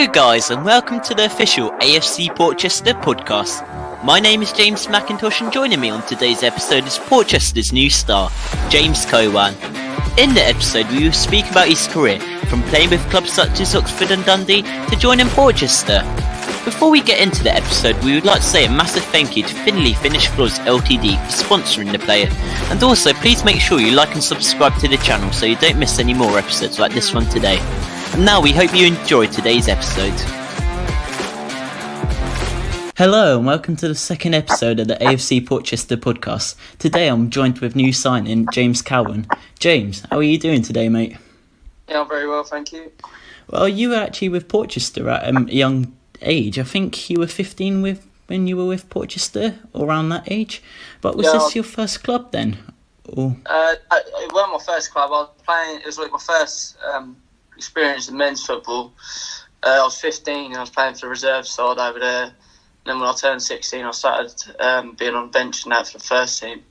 Hello guys and welcome to the official AFC Portchester podcast. My name is James McIntosh and joining me on today's episode is Portchester's new star, James Cowan. In the episode we will speak about his career, from playing with clubs such as Oxford and Dundee to joining Portchester. Before we get into the episode, we would like to say a massive thank you to Finley Finish Floors Ltd for sponsoring the player, and also please make sure you like and subscribe to the channel so you don't miss any more episodes like this one today. And now we hope you enjoyed today's episode. Hello and welcome to the second episode of the AFC Portchester podcast. Today I'm joined with new signing James Cowan. James, how are you doing today, mate? Yeah, I'm very well, thank you. Well, you were actually with Portchester at a young age. I think you were 15 when you were with Portchester, around that age. But was this your first club then? Or? It wasn't my first club. I was playing. It was like my first experience in men's football. I was 15 and I was playing for the reserve side over there. And then when I turned 16, I started being on the bench and that for the first team.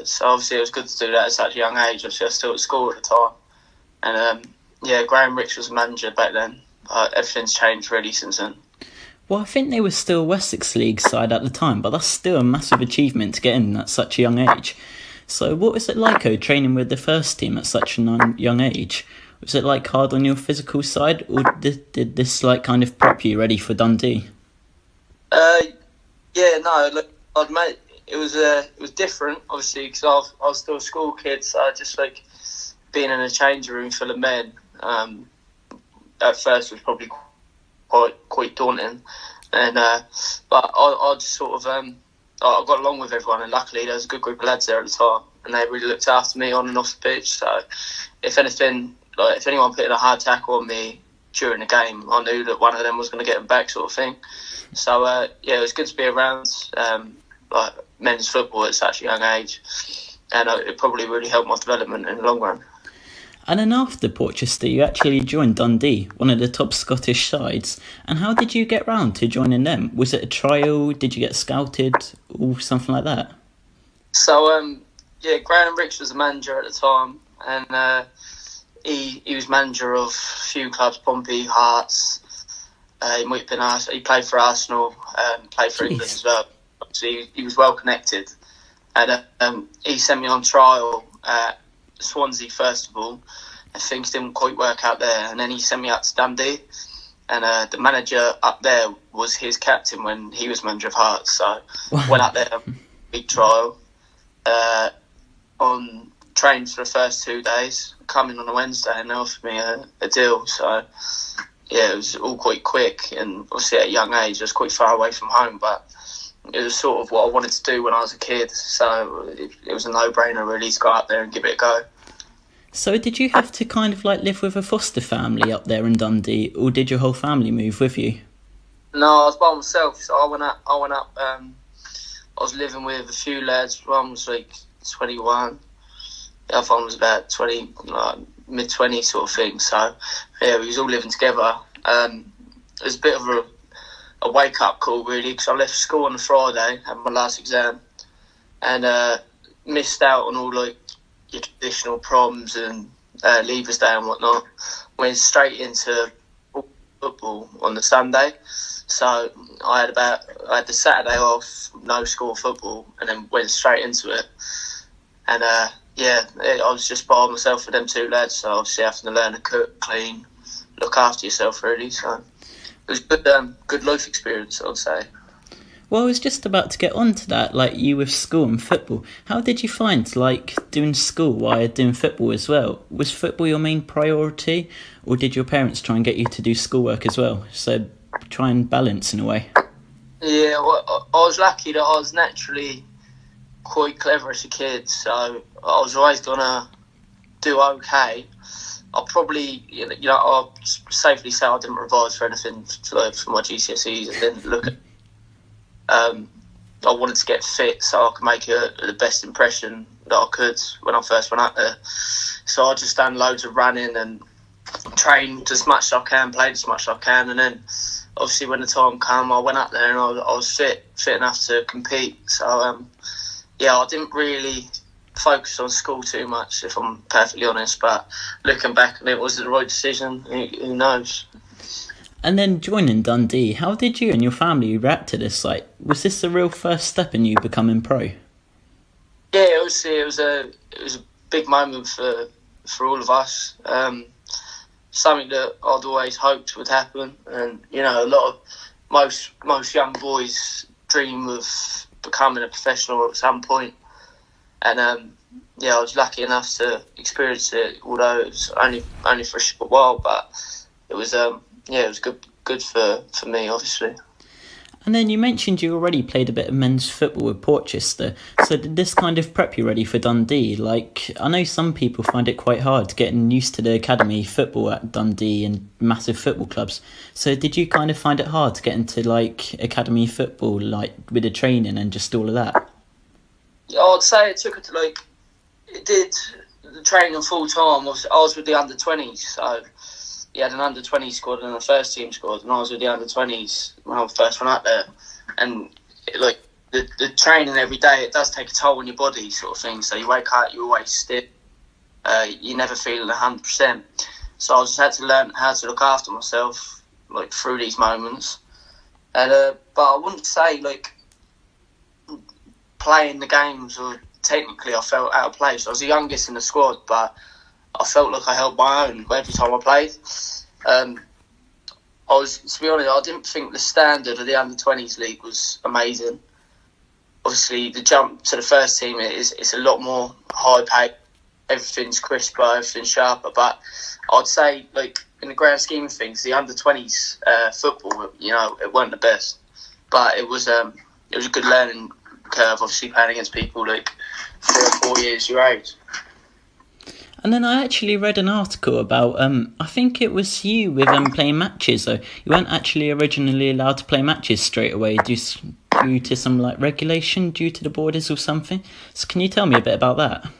So obviously it was good to do that at such a young age. Obviously I was still at school at the time. And Graham Rich was manager back then. Everything's changed really since then. Well, I think they were still Wessex League side at the time, but that's still a massive achievement to get in at such a young age. So what was it like, training with the first team at such a young age? Was it like hard on your physical side, or did this like kind of prep you ready for Dundee? I'd mate, it was different, obviously, because I was still a school kid, so I just like being in a changing room full of men. At first was probably quite daunting, and but I just sort of I got along with everyone, and luckily there was a good group of lads there at the time, and they really looked after me on and off the pitch. So if anything, like if anyone put in a hard tackle on me during the game, I knew that one of them was going to get them back, sort of thing. So it was good to be around like men's football at such a young age, and it probably really helped my development in the long run. And then after Portchester, you actually joined Dundee, one of the top Scottish sides. And how did you get round to joining them? Was it a trial? Did you get scouted or something like that? So, Graham Rich was the manager at the time. And he was manager of a few clubs, Pompey, Hearts. He might have been he played for Arsenal, played for England as well. So he was well connected. And he sent me on trial at Swansea first of all, and things didn't quite work out there, and then he sent me out to Dundee, and the manager up there was his captain when he was manager of Hearts, so went out there, big trial, on trains for the first 2 days, come in on a Wednesday and they offered me a deal, so it was all quite quick, and obviously at a young age I was quite far away from home, but it was sort of what I wanted to do when I was a kid, so it was a no-brainer really to go up there and give it a go. So did you have to kind of like live with a foster family up there in Dundee, or did your whole family move with you? No, I was by myself, so I went up, I was living with a few lads. One was like 21, the other one was about 20, like mid-20s sort of thing, so yeah, we was all living together. It was a bit of a wake-up call really, because I left school on a Friday, had my last exam, and missed out on all like your traditional proms and Leavers Day and whatnot. Went straight into football on the Sunday, so I had the Saturday off, no school football, and then went straight into it. And I was just by myself with them two lads, so obviously having to learn to cook, clean, look after yourself really, so it was good life experience, I would say. Well, I was just about to get on to that, like you with school and football. How did you find like doing school while doing football as well? Was football your main priority, or did your parents try and get you to do schoolwork as well? So try and balance in a way. Yeah, well, I was lucky that I was naturally quite clever as a kid, so I was always gonna do okay. I'll probably, I'll safely say I didn't revise for anything for my GCSEs. I didn't look at. I wanted to get fit so I could make the best impression that I could when I first went out there. So I just done loads of running and trained as much as I can, played as much as I can, and then obviously when the time came, I went out there and I was fit enough to compete. So I didn't really focus on school too much, if I'm perfectly honest, but looking back, it was the right decision. Who knows? And then joining Dundee, how did you and your family react to this? Like, was this the real first step in you becoming pro? Yeah, it was a big moment for all of us. Something that I'd always hoped would happen, and most young boys dream of becoming a professional at some point. And I was lucky enough to experience it, although it was only for a short while. But it was it was good for me, obviously. And then you mentioned you already played a bit of men's football with Portchester. So did this kind of prep you ready for Dundee? Like, I know some people find it quite hard getting used to the academy football at Dundee and massive football clubs. So did you kind of find it hard to get into, like, academy football, like, with the training and just all of that? Yeah, I'd say it did the training full time. I was with the under-20s, so he had an under-20 squad and a first team squad, and I was with the under-20s when I first went out there. And the training every day, it does take a toll on your body, sort of thing. So you wake up, you're always stiff. You never feeling 100%. So I just had to learn how to look after myself, like, through these moments. And but I wouldn't say, like, playing the games, or technically I felt out of place. I was the youngest in the squad, but I felt like I held my own every time I played. To be honest, I didn't think the standard of the under-20s league was amazing. Obviously, the jump to the first team it's a lot more high-paid. Everything's crisper, everything's sharper. But I'd say, like, in the grand scheme of things, the under-20s football, it weren't the best. But it was a good learning curve, obviously, playing against people like 3 or 4 years your age. And then I actually read an article about, I think it was you with playing matches, though. You weren't actually originally allowed to play matches straight away due to some, like, regulation due to the borders or something. So can you tell me a bit about that?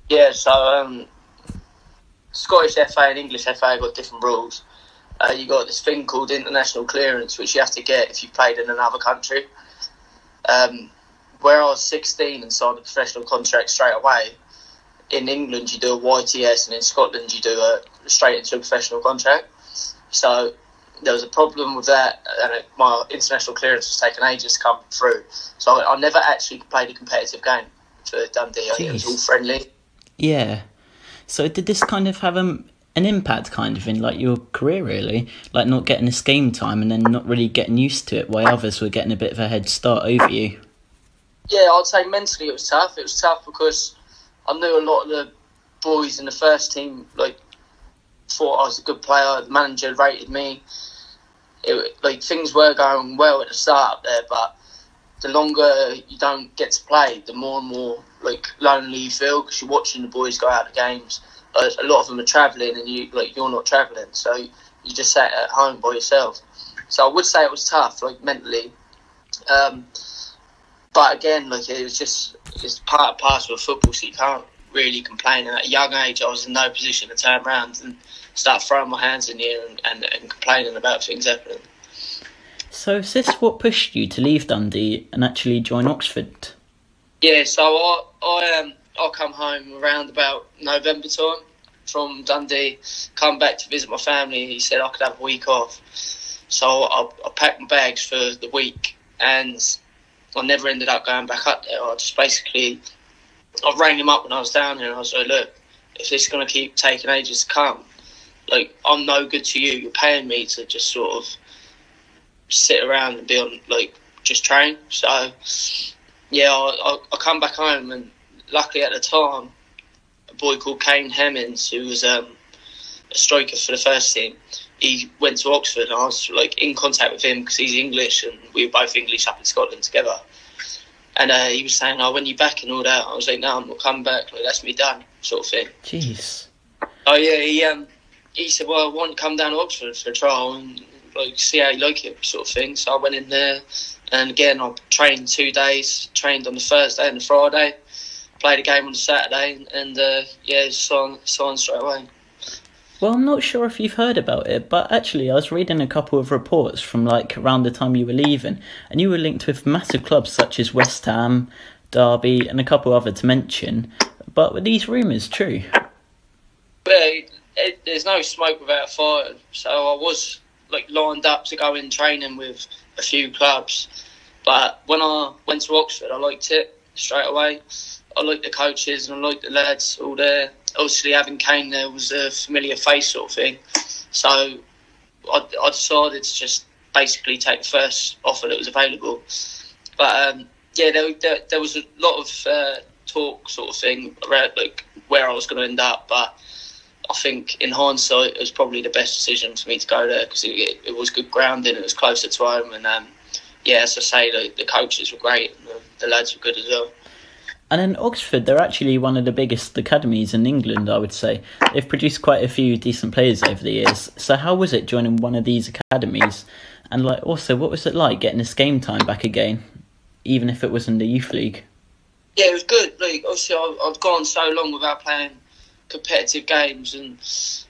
Yeah, so Scottish FA and English FA got different rules. You got this thing called international clearance, which you have to get if you played in another country. Where I was 16 and signed a professional contract straight away, in England you do a YTS, and in Scotland you do straight into a professional contract. So there was a problem with that, and my international clearance was taking ages to come through. So I never actually played a competitive game for Dundee. It was all friendly. Yeah. So did this kind of have an impact kind of in, like, your career, really? Like, not getting this game time and then not really getting used to it, while others were getting a bit of a head start over you? Yeah, I'd say mentally it was tough. It was tough because I knew a lot of the boys in the first team, like, thought I was a good player. The manager rated me. Things were going well at the start up there, but the longer you don't get to play, the more and more, like, lonely you feel, because you're watching the boys go out to games. A lot of them are travelling, and you're not travelling, so you just sat at home by yourself. So I would say it was tough, like, mentally. But again, like, it's part and parcel of football, so you can't really complain. And at a young age, I was in no position to turn around and start throwing my hands in the air and complaining about things happening. So is this what pushed you to leave Dundee and actually join Oxford? Yeah, so I come home around about November time from Dundee, come back to visit my family. He said I could have a week off. So I packed my bags for the week, and I never ended up going back up there. I rang him up when I was down here, and I was like, look, if this is going to keep taking ages to come, like, I'm no good to you. You're paying me to just sort of sit around and be on, like, just train. So, yeah, I come back home, and luckily at the time, a boy called Kane Hemmings, who was a striker for the first team, he went to Oxford, and I was, like, in contact with him because he's English, and we were both English up in Scotland together. And he was saying, "Oh, when you back and all that?" I was like, "No, I'm not coming back. Like, that's me done," sort of thing. Jeez. Oh yeah, he said, "Well, I want to come down to Oxford for a trial and, like, see how you like it," sort of thing. So I went in there, and again, I trained 2 days. Trained on the Thursday and the Friday. Played a game on the Saturday, and signed straight away. Well, I'm not sure if you've heard about it, but actually I was reading a couple of reports from, like, around the time you were leaving, and you were linked with massive clubs such as West Ham, Derby, and a couple other to mention. But were these rumours true? But there's no smoke without fire. So I was like lined up to go in training with a few clubs. But when I went to Oxford, I liked it straight away. I liked the coaches and I liked the lads all there. Obviously, having Kane there was a familiar face sort of thing. So I decided to just basically take the first offer that was available. But there was a lot of talk sort of thing around like where I was going to end up. But I think in hindsight, it was probably the best decision for me to go there because it was good grounding, it was closer to home, and as I say, the coaches were great, and the lads were good as well. And in Oxford, they're actually one of the biggest academies in England, I would say. They've produced quite a few decent players over the years. So how was it joining one of these academies? And also, what was it like getting this game time back again, even if it was in the youth league? Yeah, it was good. Like, obviously, I've gone so long without playing competitive games and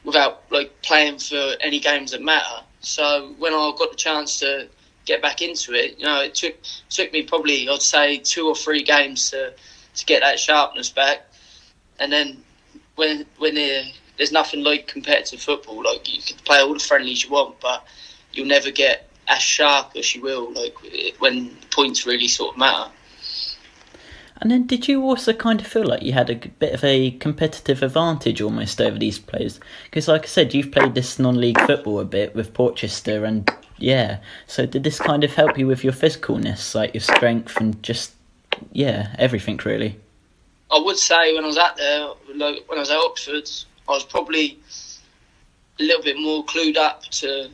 without playing for any games that matter. So when I got the chance to get back into it, it took me probably, I'd say, 2 or 3 games to get that sharpness back. And then when there's nothing like competitive football, you can play all the friendlies you want, but you'll never get as sharp as you will when the points really sort of matter. And then did you also kind of feel like you had a bit of a competitive advantage almost over these players? Because like I said, you've played this non-league football a bit with Portchester, and so did this kind of help you with your physicalness, like your strength and just everything really? I would say when I was out there, when I was at Oxford, I was probably a little bit more clued up to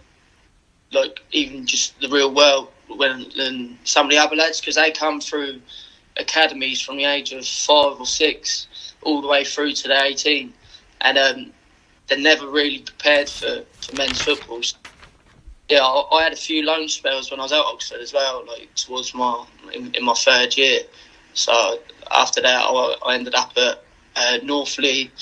even just the real world than some of the other lads, because they come through academies from the age of 5 or 6 all the way through to their 18, and they're never really prepared for men's football. Yeah, I had a few loan spells when I was at Oxford as well, towards in my 3rd year. So after that, I ended up at Northley,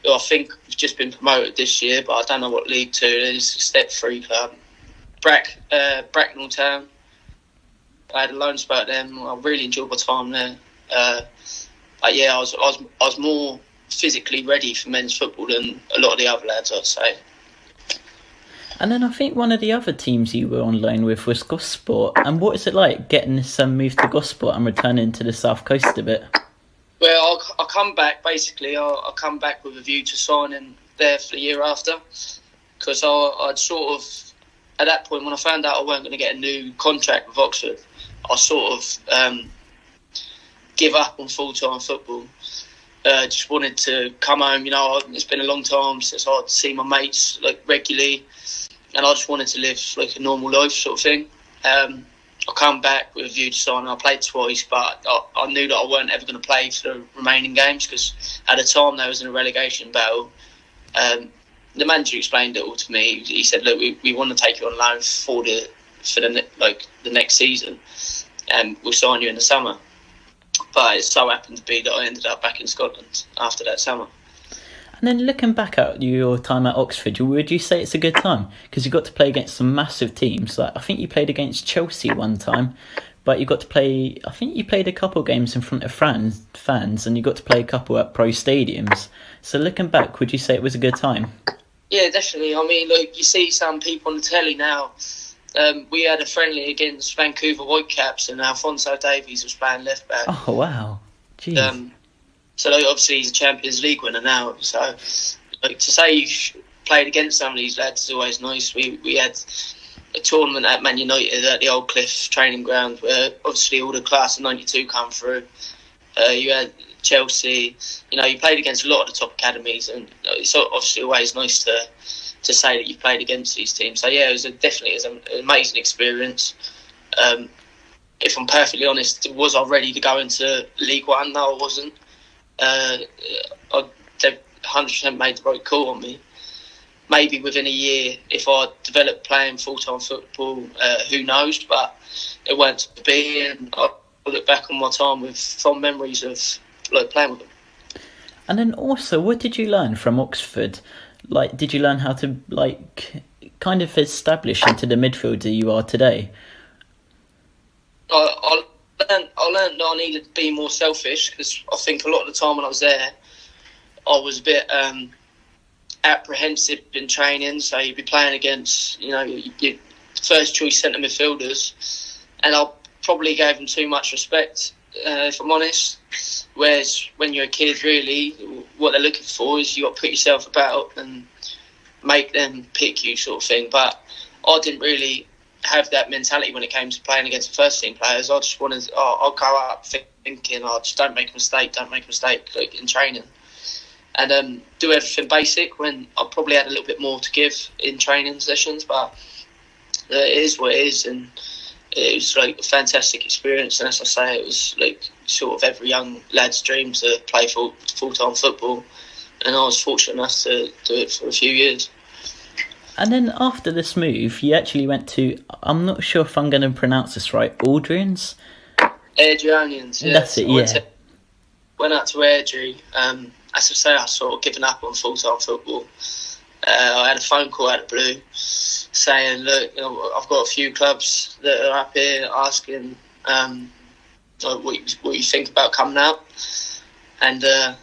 who I think have just been promoted this year, but I don't know what League 2 is, a Step 3 club. Bracknell Town. I had a loan spell at them. I really enjoyed my time there. But I was more physically ready for men's football than a lot of the other lads, I'd say. And then I think one of the other teams you were on loan with was Gosport. And what is it like getting this move to Gosport and returning to the South Coast a bit? Well, I come back, basically. I come back with a view to signing there for the year after. Because I'd sort of, at that point, when I found out I weren't going to get a new contract with Oxford, I sort of give up on full-time football. Just wanted to come home. It's been a long time since I'd seen my mates regularly, and I just wanted to live a normal life sort of thing. I come back with a view to sign. I played twice, but I knew that I weren't ever going to play for the remaining games because at the time they was in a relegation battle. The manager explained it all to me. He said, "Look, we want to take you on loan for the next season, and we'll sign you in the summer." But it so happened to be that I ended up back in Scotland after that summer. And then looking back at your time at Oxford, would you say it's a good time? Because you got to play against some massive teams. I think you played against Chelsea one time, but you got to play, I think you played a couple games in front of fans, and you got to play a couple at pro stadiums. So looking back, would you say it was a good time? Yeah, definitely. I mean, you see some people on the telly now. We had a friendly against Vancouver Whitecaps, and Alphonso Davies was playing left back. Oh wow! Jeez. So obviously he's a Champions League winner now. So to say you played against some of these lads is always nice. We had a tournament at Man United at the Old Cliff training ground where obviously all the class of '92 come through. You had Chelsea. You played against a lot of the top academies, and it's obviously always nice to say that you've played against these teams. So yeah, it was definitely an amazing experience. If I'm perfectly honest, was I ready to go into League One? No, I wasn't. They 100% made the right call on me. Maybe within a year, if I developed playing full-time football, who knows? But it weren't to be, and I look back on my time with fond memories of playing with them. And then also, what did you learn from Oxford? Did you learn how to kind of establish into the midfielder you are today? I learned that I needed to be more selfish, because I think a lot of the time when I was there, I was a bit apprehensive in training. So you'd be playing against, your first choice centre midfielders, and I probably gave them too much respect, if I'm honest. Whereas when you're a kid, really, what they're looking for is you got to put yourself about and make them pick you, sort of thing. But I didn't really have that mentality when it came to playing against the first team players. I just wanted, I'll go up thinking, just don't make a mistake, like in training. And do everything basic when I probably had a little bit more to give in training sessions. But it is what it is, and it was like a fantastic experience. And as I say, it was like sort of every young lad's dream to play full-time football, and I was fortunate enough to do it for a few years. And then after this move, you actually went to, I'm not sure if I'm going to pronounce this right, Aldrians? Airdrieonians, yeah. That's it, yeah. Went out to Airdrie. As I say, I sort of given up on full-time football. I had a phone call out of the blue saying, look, I've got a few clubs that are up here asking what you think about coming out. And I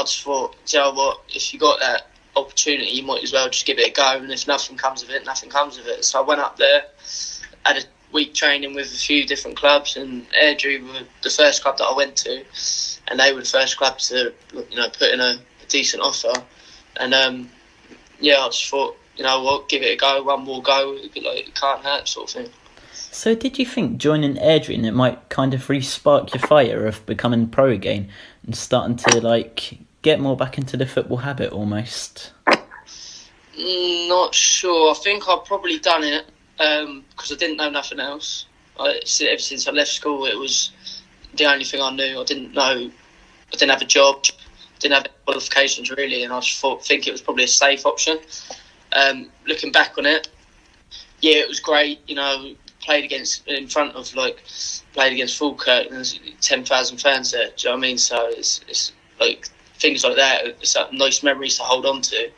just thought, you know what, if you got that opportunity, you might as well just give it a go, and if nothing comes of it, nothing comes of it. So I went up there, had a week training with a few different clubs, and Airdrie were the first club that I went to, and they were the first club to put in a decent offer. And I just thought, you know what, give it a go, one more go, it can't hurt, sort of thing. So did you think joining Airdrie and it might kind of re-spark your fire of becoming pro again and starting to get more back into the football habit almost? Not sure. I think I've probably done it because I didn't know nothing else. Ever since I left school, it was the only thing I knew. I didn't have a job, didn't have qualifications really, and I just think it was probably a safe option. Looking back on it, yeah, it was great. Played against Falkirk, and there's 10,000 fans there. Do you know what I mean? So it's like things like that. It's nice memories to hold on to.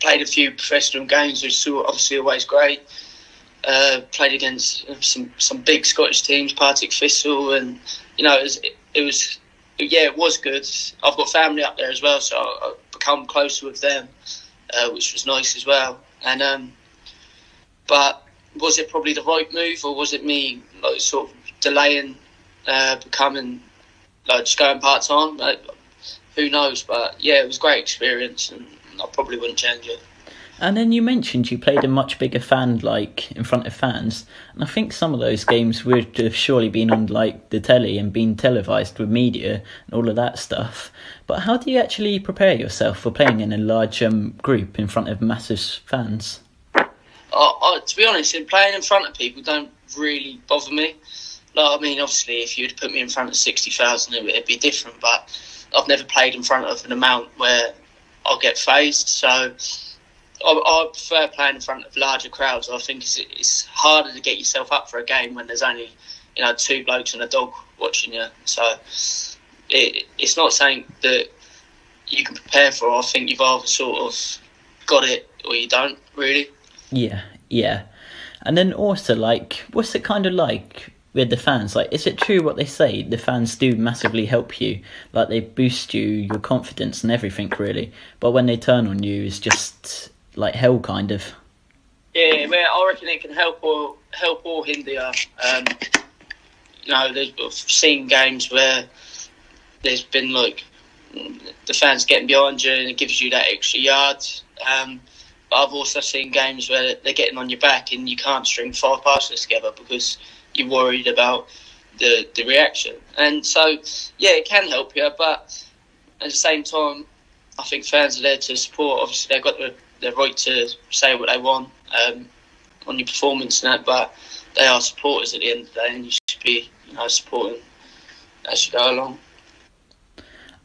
Played a few professional games, which was obviously always great. Played against some big Scottish teams, Partick Thistle, and it was good. I've got family up there as well, so I've become closer with them, which was nice as well. And but was it probably the right move, or was it me sort of delaying becoming just going part time? Who knows? But yeah, it was a great experience, and I probably wouldn't change it. And then you mentioned you played a much bigger fan, in front of fans, and I think some of those games would have surely been on the telly and been televised with media and all of that stuff. But how do you actually prepare yourself for playing in a large group in front of massive fans? To be honest, playing in front of people don't really bother me. Obviously, if you'd put me in front of 60,000, it'd be different. But I've never played in front of an amount where I'll get phased. So I prefer playing in front of larger crowds. I think it's harder to get yourself up for a game when there's only two blokes and a dog watching you. So it's not something that you can prepare for. I think you've either sort of got it or you don't, really. Yeah. And then also, what's it kind of like with the fans? Is it true what they say? The fans do massively help you. They boost your confidence and everything, really. But when they turn on you, it's just hell, kind of. Yeah, I reckon it can help or hinder you. I've seen games where there's been the fans getting behind you and it gives you that extra yard. But I've also seen games where they're getting on your back and you can't string 5 passes together because you're worried about the reaction. And so, yeah, it can help you, but at the same time, I think fans are there to support. Obviously, they've got the right to say what they want on your performance and that, but they are supporters at the end of the day, and you should be supporting as you go along.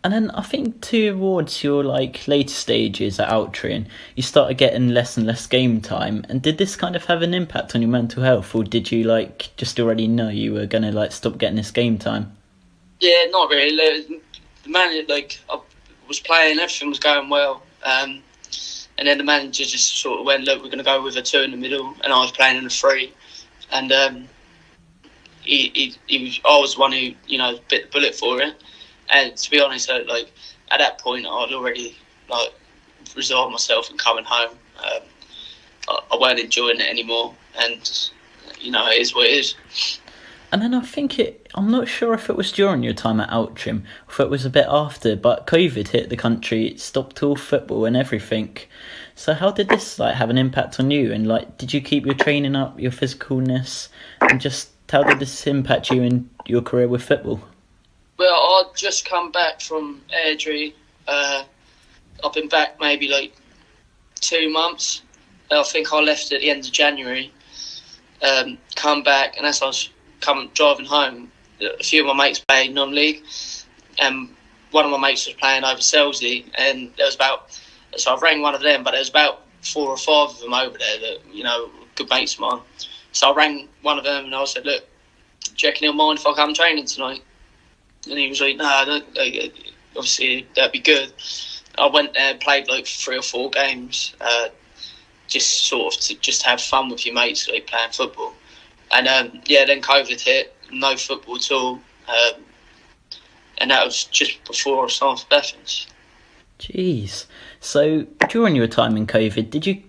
And then I think towards your later stages at Altrincham, you started getting less and less game time. And did this kind of have an impact on your mental health, or did you just already know you were gonna stop getting this game time? Yeah, not really. The manager, I was playing, everything was going well, and then the manager just sort of went, "Look, we're gonna go with a 2 in the middle," and I was playing in a 3, and I was the one who bit the bullet for it. And to be honest, at that point, I'd already like resolve myself and coming home. I weren't enjoying it anymore, and you know, it is what it is. And then I'm not sure if it was during your time at Altrincham, or if it was a bit after, but COVID hit the country, it stopped all football and everything. So how did this have an impact on you? And did you keep your training up, your physicalness, and just how did this impact you in your career with football? Well, I'd just come back from Airdrie. I've been back maybe 2 months. I think I left at the end of January. Come back, and as I was driving home, a few of my mates played non-league, and one of my mates was playing over Selsey, and so I rang one of them, but there was about 4 or 5 of them over there that, you know, good mates of mine. So I rang one of them and I said, look, do you reckon he'll mind if I come training tonight? And he was like, no, I don't, obviously that'd be good. I went there, played 3 or 4 games, just sort of to just have fun with your mates, playing football. And then COVID hit, no football at all, and that was just before I started Bethans. Jeez. So during your time in COVID, did you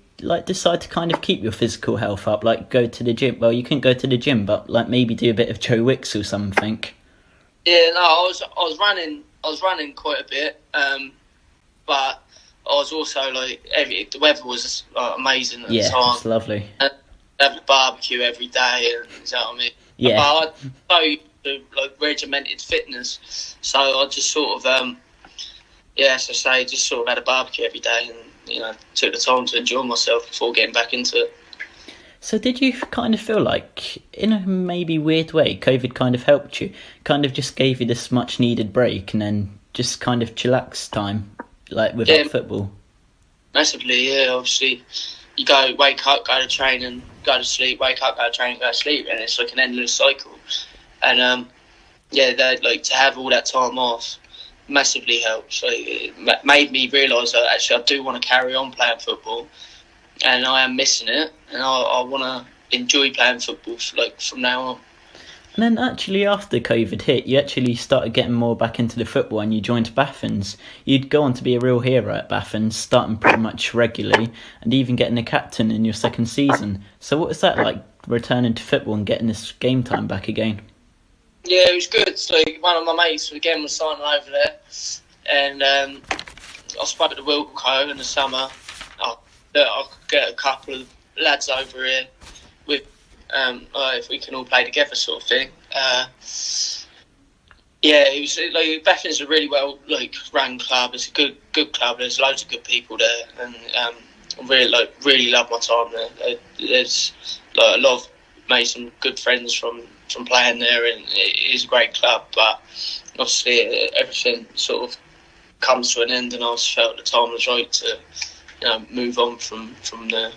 decide to kind of keep your physical health up, go to the gym? Well, you couldn't go to the gym, but maybe do a bit of Joe Wicks or something. Yeah, no, I was running quite a bit, but I was also the weather was amazing at the time. Yeah, it's lovely. And have a barbecue every day, and you know what I mean. Yeah. But I do regimented fitness, so I just sort of as I say, just sort of had a barbecue every day, and you know, took the time to enjoy myself before getting back into it. So did you kind of feel in a maybe weird way, COVID kind of helped you, kind of just gave you this much needed break, and then just kind of chillax time, without football? Massively, yeah. Obviously, you wake up, go to training, go to sleep, wake up, go to training, go to sleep, and it's an endless cycle. And to have all that time off massively helps. It made me realise that actually I do want to carry on playing football, and I am missing it, and I want to enjoy playing football from now on. And then actually after COVID hit, you actually started getting more back into the football and you joined Bethans. You'd go on to be a real hero at Bethans, starting pretty much regularly and even getting a captain in your second season. So what was that like, returning to football and getting this game time back again? Yeah, it was good. So one of my mates again was signing over there, and I spoke to Wilco in the summer. I could get a couple of lads over here with if we can all play together, sort of thing. It was Bethans is a really well run club. It's a good club. There's loads of good people there, and I really love my time there. There's a lot of made some good friends from playing there, and it is a great club. But obviously everything sort of comes to an end, and I just felt the time was right to move on from there.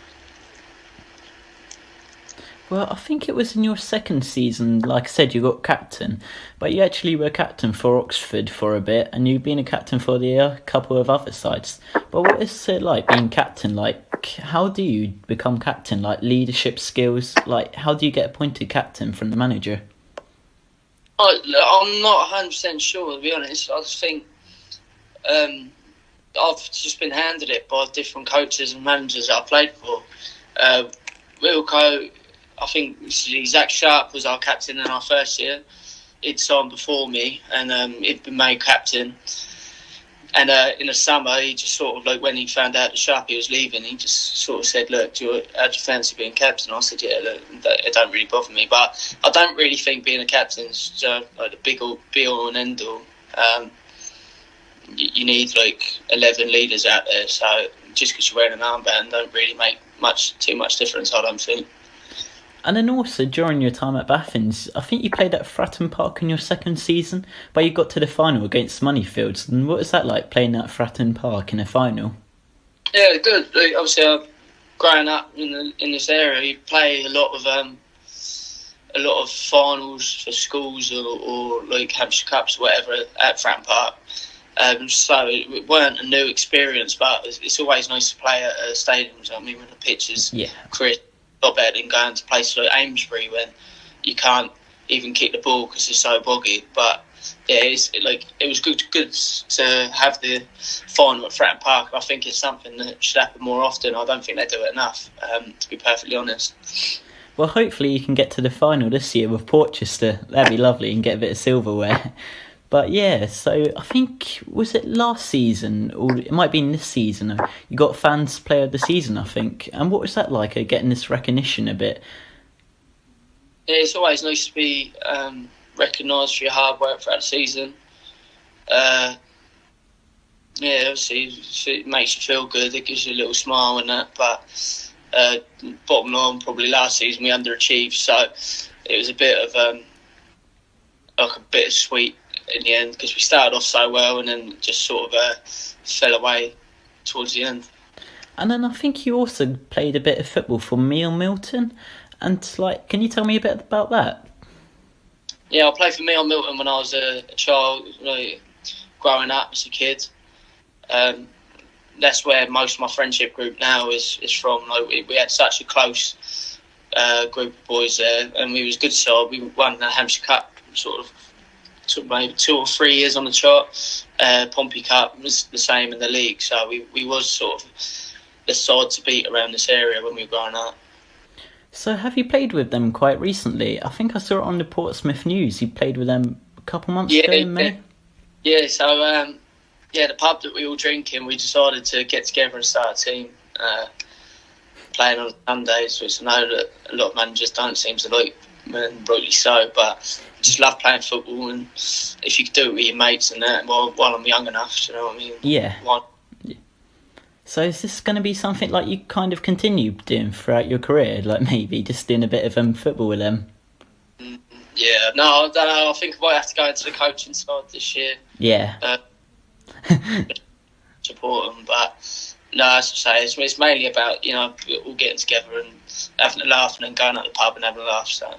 Well, I think it was in your second season, like I said, you got captain, but you actually were captain for Oxford for a bit, and you've been a captain for the couple of other sides. But what is it like being captain? How do you become captain? Leadership skills? How do you get appointed captain from the manager? I'm not 100% sure, to be honest. I just think I've just been handed it by different coaches and managers that I played for. Wilco, I think Zach Sharp was our captain in our first year. He'd signed before me, and he'd been made captain. And in the summer, he just sort of when he found out that Sharpie was leaving, he just sort of said, "Look, how do you fancy being captain?" I said, "Yeah, look, it don't really bother me, but I don't really think being a captain is the be all and end all. You need 11 leaders out there, so just because you're wearing an armband don't really make too much difference, I don't think." And then also, during your time at Bethans, I think you played at Fratton Park in your second season, but you got to the final against Moneyfields. And what was that like, playing at Fratton Park in a final? Yeah, good. Obviously, growing up in this area, you play a lot of finals for schools or Hampshire Cups or whatever at Fratton Park. So it weren't a new experience, but it's always nice to play at stadiums. I mean, when the pitch is crisp, a lot better than going to places like Amesbury when you can't even kick the ball because it's so boggy. But yeah, it was good to have the final at Fratton Park. I think it's something that should happen more often. I don't think they do it enough, to be perfectly honest. Well, hopefully you can get to the final this year with Portchester. That'd be lovely, and get a bit of silverware. But yeah, so I think, was it last season, or it might be in this season, you got Fans Player of the Season, I think. And what was that like, getting this recognition a bit? Yeah, it's always nice to be recognised for your hard work throughout the season. Obviously it makes you feel good, it gives you a little smile and that, but bottom line, probably last season we underachieved, so it was a bit of like a bittersweet in the end, because we started off so well and then just sort of fell away towards the end. And then I think you also played a bit of football for Meal Milton, and can you tell me a bit about that? Yeah, I played for Meal Milton when I was a child, growing up as a kid. That's where most of my friendship group now is from. We had such a close group of boys there, and we was good side. We won the Hampshire Cup sort of took maybe 2 or 3 years on the chart. Pompey Cup was the same in the league, so we was sort of the side to beat around this area when we were growing up. So have you played with them quite recently? I think I saw it on the Portsmouth News. You played with them a couple months ago in May? Yeah, so the pub that we all drink in, we decided to get together and start a team playing on Sundays, which I know that a lot of managers don't seem to like, and rightly so, but I just love playing football, and if you could do it with your mates and that, while I'm young enough, do you know what I mean? Yeah. So is this going to be something like you kind of continue doing throughout your career, like maybe just doing a bit of football with them? Yeah, no, I don't know. I think I might have to go into the coaching side this year. Yeah. Support them, but no, as I say, it's mainly about all getting together and having a laugh, and then going out the pub and having a laugh. So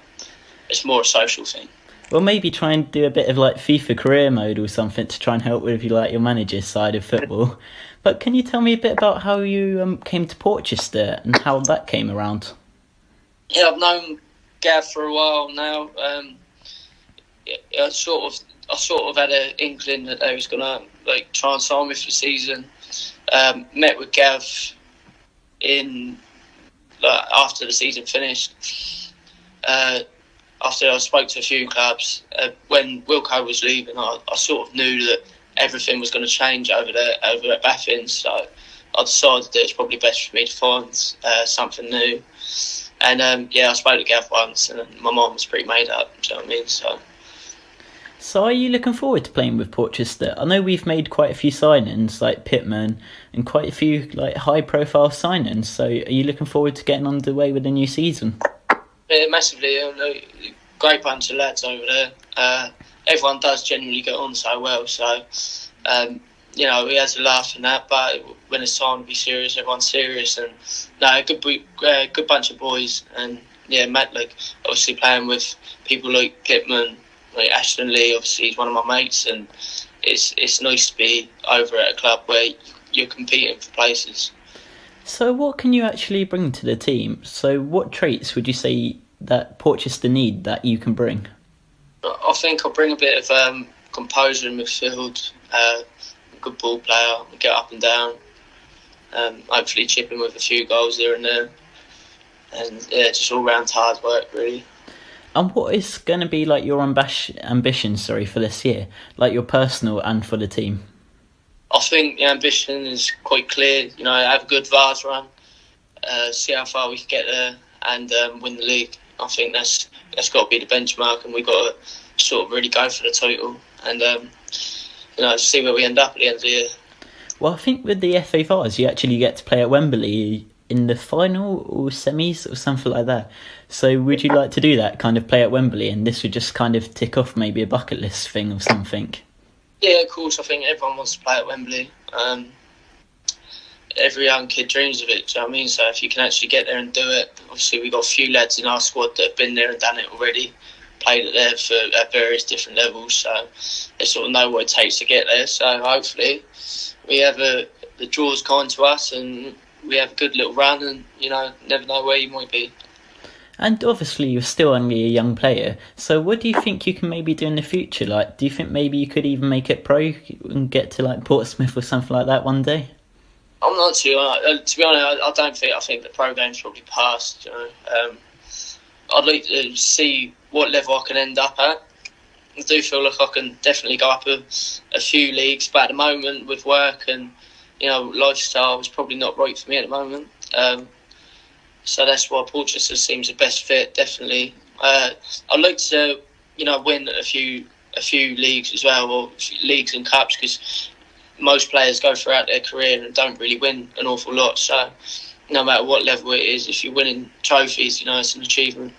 it's more a social thing. Well, maybe try and do a bit of FIFA career mode or something to try and help with your manager's side of football. But can you tell me a bit about how you came to Portchester and how that came around? Yeah, I've known Gav for a while now. I sort of had an inkling that they was gonna try and sign me for the season. Met with Gav after the season finished. After I spoke to a few clubs, when Wilco was leaving, I sort of knew that everything was going to change over at Baffin, so I decided that it's probably best for me to find something new. And I spoke to Gav once, and my mind was pretty made up. Do you know what I mean? So are you looking forward to playing with Portchester? I know we've made quite a few signings, like Pittman, and quite a few high-profile signings. So are you looking forward to getting underway with the new season? Yeah, massively. Great bunch of lads over there. Everyone does generally get on so well. So, we had to laugh and that, but when it's time to be serious, everyone's serious. And good bunch of boys. And yeah, Matt, obviously playing with people like Pittman, like Ashton Lee, obviously he's one of my mates, and it's nice to be over at a club where you're competing for places. So what can you actually bring to the team? So what traits would you say that Portchester need that you can bring? I think I'll bring a bit of composure in midfield, a good ball player, get up and down, hopefully chip in with a few goals here and there, and yeah, just all round hard work really. And what is going to be your ambition for this year, your personal and for the team? I think the ambition is quite clear. Have a good Vars run, see how far we can get there, and win the league. I think that's got to be the benchmark, and we've got to sort of really go for the title, and see where we end up at the end of the year. Well, I think with the FA Vars, you actually get to play at Wembley in the final or semis or something like that. So would you like to do that, kind of play at Wembley, and this would just kind of tick off maybe a bucket list thing or something? Yeah, of course. I think everyone wants to play at Wembley. Every young kid dreams of it, do you know what I mean? So if you can actually get there and do it, obviously we've got a few lads in our squad that have been there and done it already, played it there at various different levels, so they sort of know what it takes to get there. So hopefully we have the draw's kind to us, and we have a good little run, and never know where you might be. And obviously you're still only a young player, so what do you think you can maybe do in the future? Like, do you think maybe you could even make it pro and get to like Portsmouth or something like that one day? I'm not too. To be honest, I don't think. I think the pro game's probably past. I'd like to see what level I can end up at. I do feel like I can definitely go up a few leagues, but at the moment with work and lifestyle, it's probably not right for me at the moment. So that's why Portchester seems the best fit, definitely. I'd like to, win a few leagues as well, or leagues and cups, because most players go throughout their career and don't really win an awful lot. So no matter what level it is, if you're winning trophies, it's an achievement.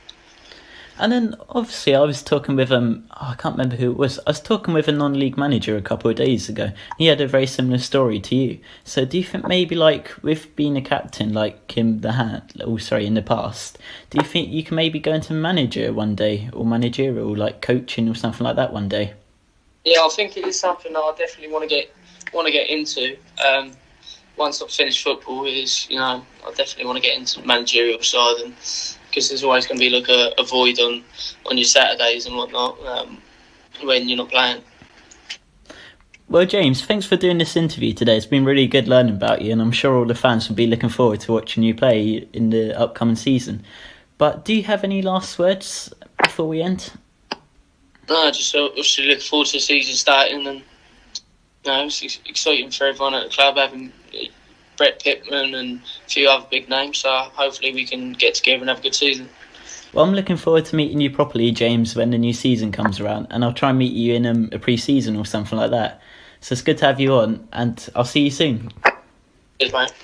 And then, obviously, I was talking with, I can't remember who it was. I was talking with a non-league manager a couple of days ago. He had a very similar story to you. So do you think maybe, like, with being a captain, like in the past, do you think you can maybe go into manager one day, or managerial, like coaching or something like that one day? Yeah, I think it is something that I definitely want to get into. Once I've finished football, I definitely want to get into the managerial side, and because there's always going to be like a void on your Saturdays and whatnot when you're not playing. Well, James, thanks for doing this interview today. It's been really good learning about you, and I'm sure all the fans will be looking forward to watching you play in the upcoming season. But do you have any last words before we end? No, just obviously looking forward to the season starting, and it's exciting for everyone at the club, having Brett Pittman and a few other big names, so hopefully we can get together and have a good season. Well, I'm looking forward to meeting you properly, James, when the new season comes around, and I'll try and meet you in a pre-season or something like that. So it's good to have you on, and I'll see you soon. Cheers, mate.